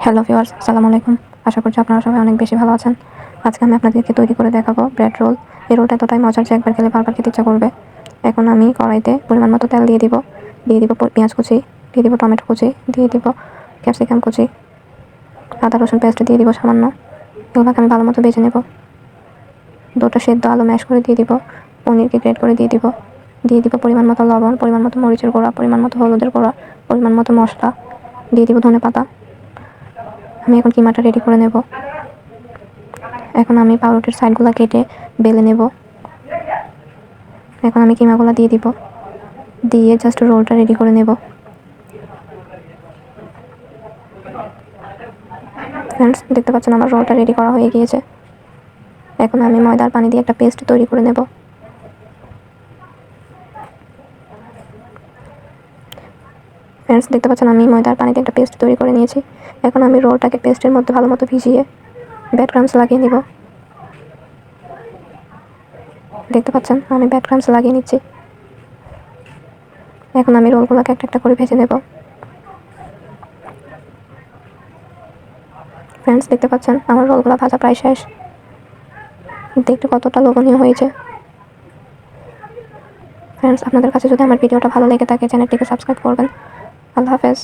Hello viewers, আসসালামু আলাইকুম। আশা করছি আপনারা সবাই অনেক বেশি ভালো আছেন। আজকে আমি আপনাদেরকে তৈরি করে দেখাবো ব্রেড রোল। এই রোলটা এতটাই মজার যে একবার খেলে বারবার খেতে ইচ্ছা করবে। এখন আমি কড়াইতে পরিমাণ মতো তেল দিয়ে দিব পেঁয়াজ কুচি, দিয়ে দিব টমেটো কুচি, দিয়ে দিব ক্যাপসিকাম কুচি, আদা রসুন পেস্ট দিয়ে দিব সামান্য। এগুলোকে আমি ভালো মতো ভেজে নেব। দুটো সেদ্ধ আলু ম্যাশ করে দিয়ে দিব, পনিরকে গ্রেট করে দিয়ে দিব পরিমাণ মতো লবণ, পরিমাণ মতো মরিচের গুঁড়া, পরিমাণ মতো হলুদের গুঁড়া, পরিমাণ মতো মশলা, দিয়ে দিব ধনেপাতা। আমি এখন কিমাটা রেডি করে নেব। এখন আমি পাউরুটির সাইডগুলো কেটে বেলে নেব। এখন আমি কিমাগুলো দিয়ে দিব, দিয়ে জাস্ট রোলটা রেডি করে নেব। ফ্রেন্ডস, দেখতে পাচ্ছেন আমার রোলটা রেডি করা হয়ে গিয়েছে। এখন আমি ময়দার পানি দিয়ে একটা পেস্ট তৈরি করে নেব। ফ্রেন্ডস, দেখতে পাচ্ছেন আমি ময়দার পানিতে একটা পেস্ট তৈরি করে নিয়েছি। এখন আমি রোলটাকে পেস্টের মধ্যে ভালো মতো ভিজিয়ে ব্রেড ক্রাম্বস লাগিয়ে নিব। দেখতে পাচ্ছেন আমি ব্রেড ক্রাম্বস লাগিয়ে নিচ্ছি। এখন আমি রোলগুলোকে একটা একটা করে ভেজে নেব। ফ্রেন্ডস, দেখতে পাচ্ছেন আমার রোলগুলো ভাজা প্রায় শেষ। দেখতে কতটা লোভনীয় হয়েছে। ফ্রেন্ডস, আপনাদের কাছে যদি আমার ভিডিওটা ভালো লেগে থাকে চ্যানেলটিকে সাবস্ক্রাইব করবেন। আল্লাহ হাফেজ।